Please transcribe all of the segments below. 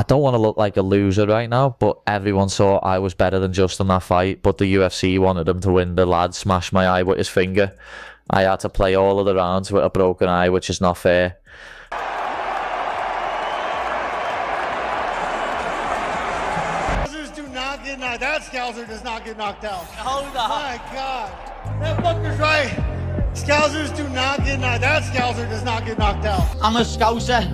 don't want to look like a loser right now, but everyone saw I was better than Justin that fight, but the UFC wanted him to win. The lad smashed my eye with his finger. I had to play all of the rounds with a broken eye, which is not fair. Scousers do not get knocked out. That Scouser does not get knocked out. Hold on. My God. That fucker's right. Scousers do not get knocked out. That Scouser does not get knocked out. I'm a Scouser.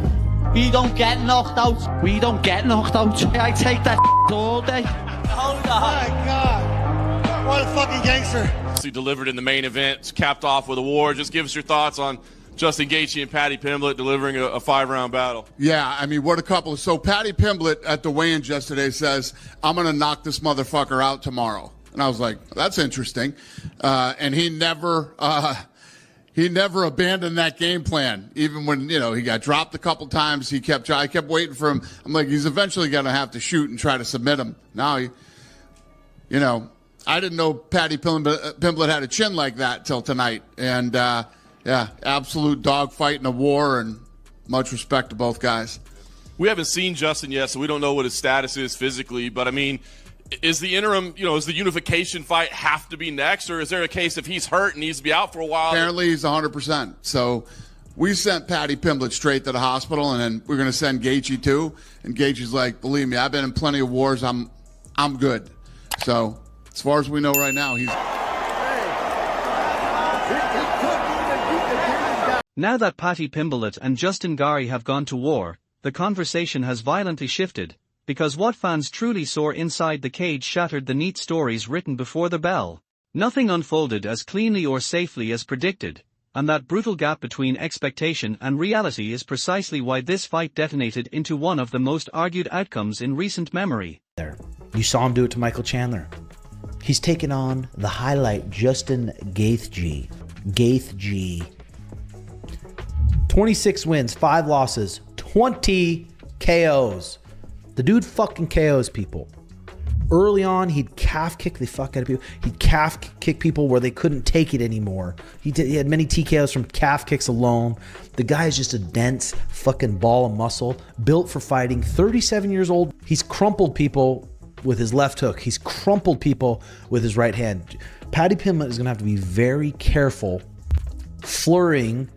We don't get knocked out. We don't get knocked out. I take that all day. Hold on. My God. What a fucking gangster. Delivered in the main event, it's capped off with a war. Just give us your thoughts on Justin Gaethje and Paddy Pimblett delivering a 5-round battle. Yeah, I mean, what a couple. So Paddy Pimblett at the weigh-in yesterday says, I'm going to knock this motherfucker out tomorrow. And I was like, that's interesting. And he never abandoned that game plan. Even when, he got dropped a couple times, I kept waiting for him. I'm like, he's eventually going to have to shoot and try to submit him. Now, I didn't know Paddy Pimblett had a chin like that till tonight. And, absolute dogfight in a war, and much respect to both guys. We haven't seen Justin yet, so we don't know what his status is physically. But, I mean, is the interim, is the unification fight have to be next? Or is there a case if he's hurt and needs to be out for a while? Apparently he's 100%. So we sent Paddy Pimblett straight to the hospital, and then we're going to send Gaethje too. And Gaethje's like, believe me, I've been in plenty of wars. I'm good. So as far as we know right now, he's... Now that Paddy Pimblett and Justin Gaethje have gone to war, the conversation has violently shifted, because what fans truly saw inside the cage shattered the neat stories written before the bell. Nothing unfolded as cleanly or safely as predicted, and that brutal gap between expectation and reality is precisely why this fight detonated into one of the most argued outcomes in recent memory. You saw him do it to Michael Chandler. He's taken on the highlight, Justin Gaethje. 26 wins, 5 losses, 20 KOs. The dude fucking KOs people. Early on, he'd calf kick the fuck out of people. He'd calf kick people where they couldn't take it anymore. He had many TKOs from calf kicks alone. The guy is just a dense fucking ball of muscle, built for fighting. 37 years old. He's crumpled people with his left hook. He's crumpled people with his right hand. Paddy Pimblett is going to have to be very careful throwing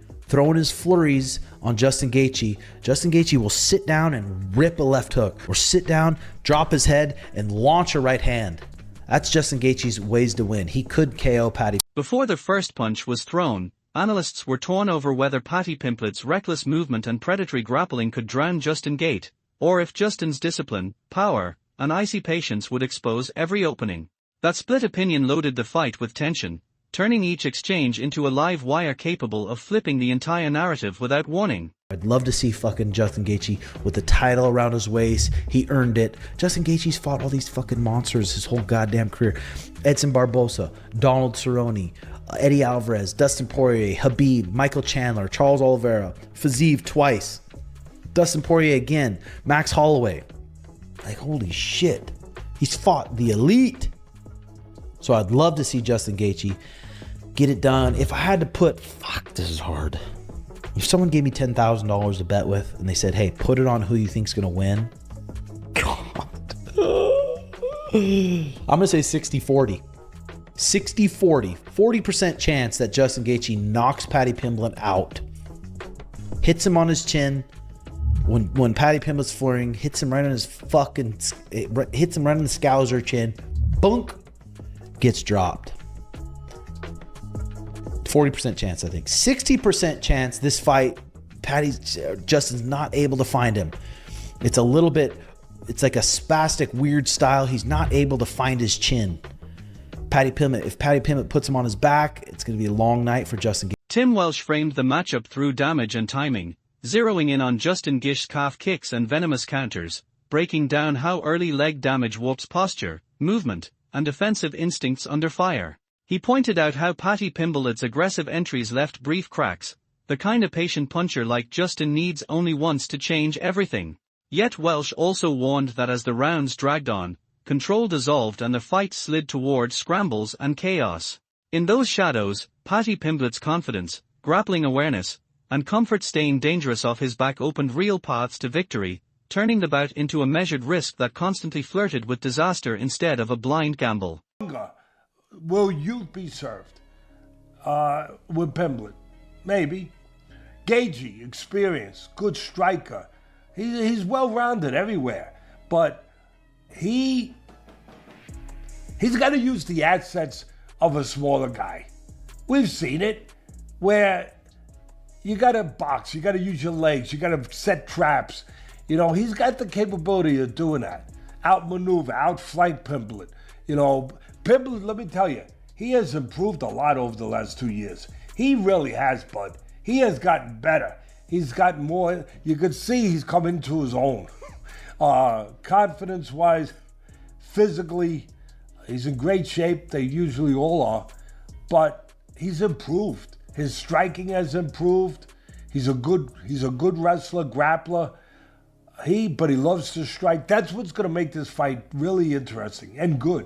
his flurries on Justin Gaethje. Justin Gaethje will sit down and rip a left hook, or sit down, drop his head, and launch a right hand. That's Justin Gaethje's ways to win. He could KO Paddy. Before the first punch was thrown, analysts were torn over whether Paddy Pimblett's reckless movement and predatory grappling could drown Justin Gaethje, or if Justin's discipline, power, and icy patience would expose every opening. That split opinion loaded the fight with tension, turning each exchange into a live wire capable of flipping the entire narrative without warning. I'd love to see fucking Justin Gaethje with the title around his waist. He earned it. Justin Gaethje's fought all these fucking monsters his whole goddamn career. Edson Barbosa, Donald Cerrone, Eddie Alvarez, Dustin Poirier, Khabib, Michael Chandler, Charles Oliveira, Fiziev twice, Dustin Poirier again, Max Holloway. Like, holy shit. He's fought the elite. So I'd love to see Justin Gaethje get it done. If I had to put, this is hard. If someone gave me $10,000 to bet with, and they said, hey, put it on who you think's going to win. God. I'm going to say 60-40. 60-40. 40% chance that Justin Gaethje knocks Paddy Pimblett out. Hits him on his chin. When Paddy Pimblett's flooring, hits him right on his hits him right on the Scouser chin. Bunk. Gets dropped. 40% chance, I think. 60% chance this fight, Justin's not able to find him. It's like a spastic, weird style. He's not able to find his chin. If Paddy Pimblett puts him on his back, it's going to be a long night for Justin. Tim Welsh framed the matchup through damage and timing, zeroing in on Justin Gaethje's calf kicks and venomous counters, breaking down how early leg damage warps posture, movement, and defensive instincts under fire. He pointed out how Paddy Pimblett's aggressive entries left brief cracks, the kind of patient puncher like Justin needs only once to change everything. Yet Welsh also warned that as the rounds dragged on, control dissolved and the fight slid toward scrambles and chaos. In those shadows, Paddy Pimblett's confidence, grappling awareness, and comfort staying dangerous off his back opened real paths to victory, turning the bout into a measured risk that constantly flirted with disaster instead of a blind gamble. Will you be served with Pimblett? Maybe. Gaethje, experience, good striker. He's well-rounded everywhere, but he's got to use the assets of a smaller guy. We've seen it, where you got to box, you got to use your legs, you got to set traps. You know, he's got the capability of doing that. Outmaneuver, outflank Pimblett. You know, Pimblett, let me tell you, he has improved a lot over the last 2 years. He really has, bud. He has gotten better. He's gotten more. You could see he's come into his own. Confidence-wise, physically, he's in great shape. They usually all are. But he's improved. His striking has improved. He's a good wrestler, grappler. But he loves to strike. That's what's going to make this fight really interesting and good.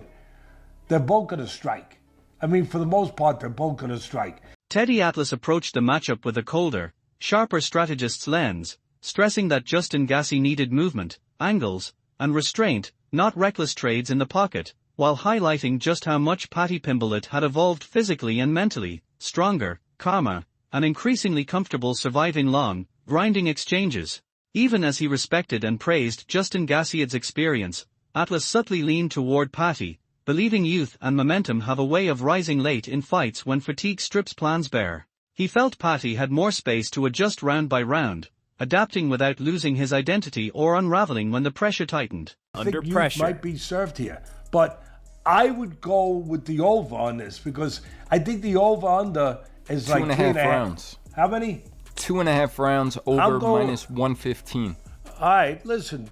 They're both going to strike. I mean, for the most part, they're both going to strike. Teddy Atlas approached the matchup with a colder, sharper strategist's lens, stressing that Justin Gaethje needed movement, angles, and restraint, not reckless trades in the pocket, while highlighting just how much Paddy Pimblett had evolved physically and mentally, stronger, calmer, and increasingly comfortable surviving long, grinding exchanges. Even as he respected and praised Justin Gaethje's experience, Atlas subtly leaned toward Paddy, believing youth and momentum have a way of rising late in fights when fatigue strips plans bare. He felt Paddy had more space to adjust round by round, adapting without losing his identity or unraveling when the pressure tightened. Under pressure might be served here, but I would go with the over on this because I think the over-under is like 2.5 rounds. How many? 2.5 rounds over minus 115. All right, listen.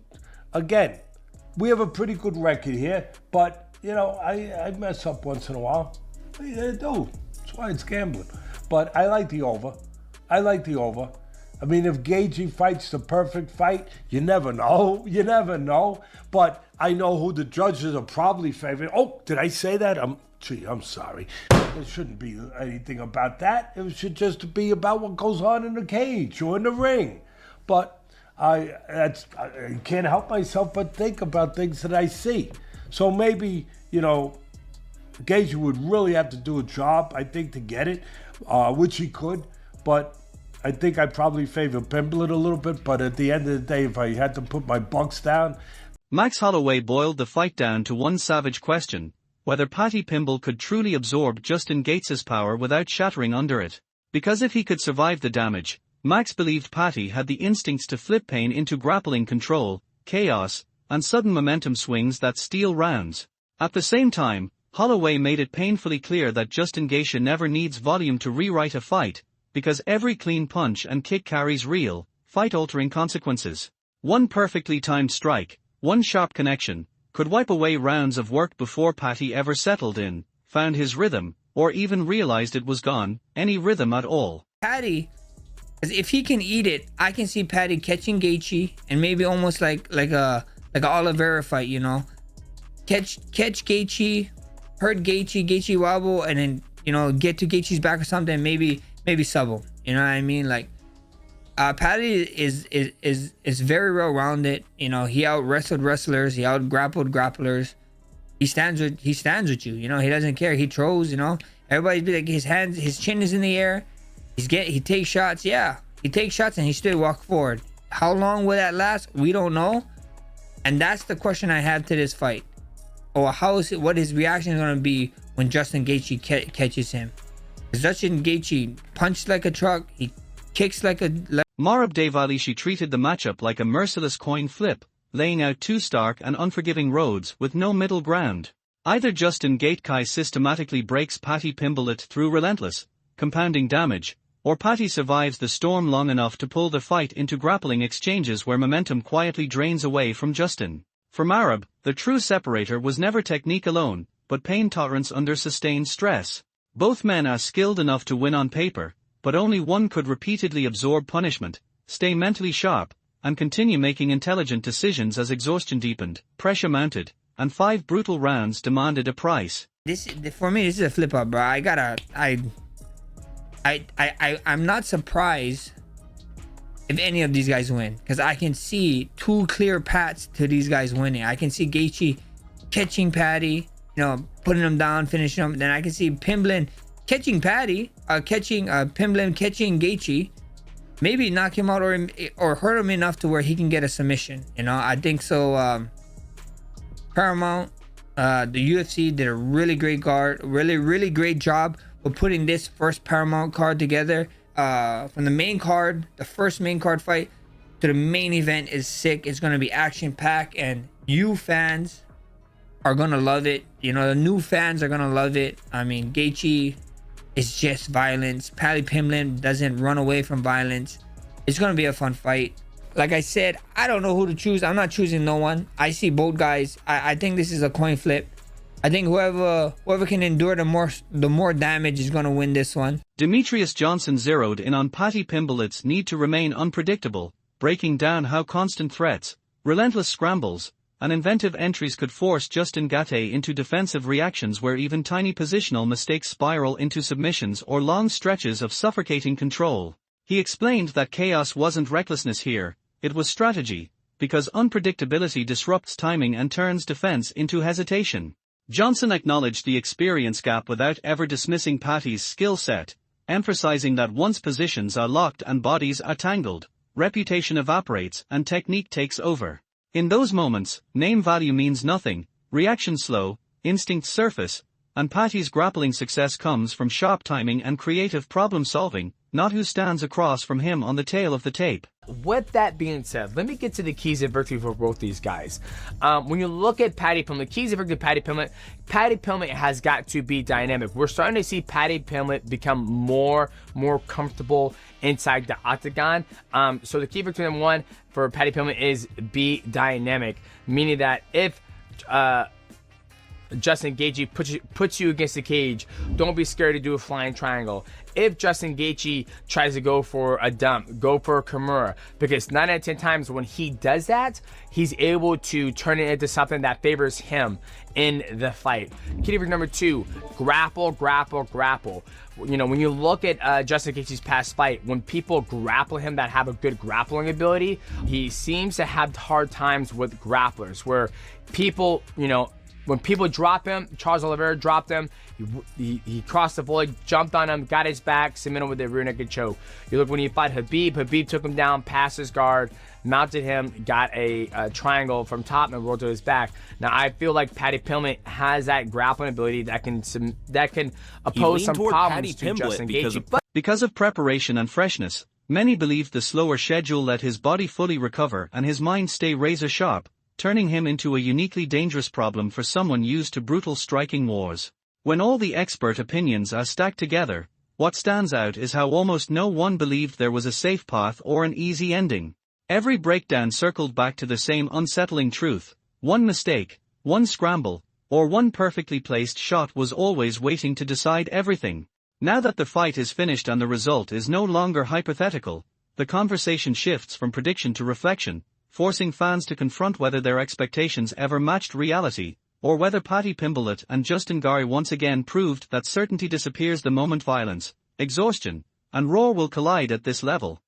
Again, we have a pretty good record here, but you know, I mess up once in a while. I do. That's why it's gambling. But I like the over. I mean, if Gaethje fights the perfect fight, you never know. You never know. But I know who the judges are probably favoring. Oh, did I say that? I'm sorry. There shouldn't be anything about that. It should just be about what goes on in the cage or in the ring. But I can't help myself but think about things that I see. So maybe, you know, Gaethje would really have to do a job, I think, to get it, which he could. But I think I'd probably favor Pimblett a little bit. But at the end of the day, if I had to put my bucks down. Max Holloway boiled the fight down to one savage question: whether Paddy Pimblett could truly absorb Justin Gaethje's power without shattering under it. Because if he could survive the damage, Max believed Paddy had the instincts to flip pain into grappling control, chaos, and sudden momentum swings that steal rounds. At the same time, Holloway made it painfully clear that Justin Gaethje never needs volume to rewrite a fight, because every clean punch and kick carries real, fight-altering consequences. One perfectly timed strike, one sharp connection, could wipe away rounds of work before Paddy ever settled in, found his rhythm, or even realized it was gone, any rhythm at all. Paddy, if he can eat it, I can see Paddy catching Gaethje and maybe almost like an Oliveira fight, you know. Catch Gaethje, hurt Gaethje wobble, and then, you know, get to Gaethje's back or something, maybe sub him. You know what I mean? Like, Paddy is very well rounded. You know, he out wrestled wrestlers, he out grappled grapplers. He stands with you. You know, he doesn't care. He throws. You know, everybody be like, his chin is in the air. He takes shots. Yeah, he takes shots and he still walk forward. How long will that last? We don't know. And that's the question I have to this fight. Or what his reaction is going to be when Justin Gaethje catches him. Because Justin Gaethje punched like a truck. He kicks like a... Merab Dvalishvili treated the matchup like a merciless coin flip, laying out two stark and unforgiving roads with no middle ground. Either Justin Gaethje systematically breaks Paddy Pimblett through relentless, compounding damage, or Paddy survives the storm long enough to pull the fight into grappling exchanges where momentum quietly drains away from Justin. For Merab, the true separator was never technique alone, but pain tolerance under sustained stress. Both men are skilled enough to win on paper, but only one could repeatedly absorb punishment, stay mentally sharp, and continue making intelligent decisions as exhaustion deepened, pressure mounted, and 5 brutal rounds demanded a price. For me, this is a flip-up, bro. I'm not surprised if any of these guys win, because I can see 2 clear paths to these guys winning. I can see Gaethje catching Paddy, you know, putting him down, finishing him. Then I can see Pimblett catching Paddy, Pimblett catching Gaethje, maybe knock him out or hurt him enough to where he can get a submission. You know, I think so. Paramount, the UFC did a really great really great job with putting this first Paramount card together. From the main card, the first main card fight, to the main event is sick. It's gonna be action packed, and you fans are gonna love it. You know, the new fans are gonna love it. I mean, Gaethje is just violence. Paddy Pimblett doesn't run away from violence. It's gonna be a fun fight. Like I said, I don't know who to choose. I'm not choosing no one. I see both guys. I think this is a coin flip. I think whoever can endure the more damage is gonna win this one. Demetrius Johnson zeroed in on Paddy Pimblett's need to remain unpredictable, breaking down how constant threats, relentless scrambles, and inventive entries could force Justin Gaethje into defensive reactions where even tiny positional mistakes spiral into submissions or long stretches of suffocating control. He explained that chaos wasn't recklessness here, it was strategy, because unpredictability disrupts timing and turns defense into hesitation. Johnson acknowledged the experience gap without ever dismissing Paddy's skill set, emphasizing that once positions are locked and bodies are tangled, reputation evaporates and technique takes over. In those moments, name value means nothing, reaction slow, instinct surface, and Paddy's grappling success comes from sharp timing and creative problem solving, not who stands across from him on the tail of the tape. With that being said, let me get to the keys of victory for both these guys. When you look at Paddy Pimblett, keys of victory Paddy Pimblett has got to be dynamic. We're starting to see Paddy Pimblett become more comfortable inside the octagon. So the key victory number 1 for Paddy Pimblett is be dynamic, meaning that if Justin Gaethje puts you against the cage, don't be scared to do a flying triangle. If Justin Gaethje tries to go for a dump, go for a Kimura, because 9 out of 10 times when he does that, he's able to turn it into something that favors him in the fight. Key victory number 2, grapple. You know, when you look at Justin Gaethje's past fight, when people grapple him that have a good grappling ability, he seems to have hard times with grapplers, where people, you know, when people drop him, Charles Oliveira dropped him, he crossed the volley, jumped on him, got his back, submitted him with a rear naked choke. You look when he fought Habib took him down, passed his guard, mounted him, got a triangle from top and rolled to his back. Now I feel like Paddy Pimblett has that grappling ability that can oppose some problems to Justin Gaethje. Because of preparation and freshness, many believed the slower schedule let his body fully recover and his mind stay razor sharp, turning him into a uniquely dangerous problem for someone used to brutal striking wars. When all the expert opinions are stacked together, what stands out is how almost no one believed there was a safe path or an easy ending. Every breakdown circled back to the same unsettling truth: one mistake, one scramble, or one perfectly placed shot was always waiting to decide everything. Now that the fight is finished and the result is no longer hypothetical, the conversation shifts from prediction to reflection, forcing fans to confront whether their expectations ever matched reality, or whether Paddy Pimblett and Justin Gaethje once again proved that certainty disappears the moment violence, exhaustion, and roar will collide at this level.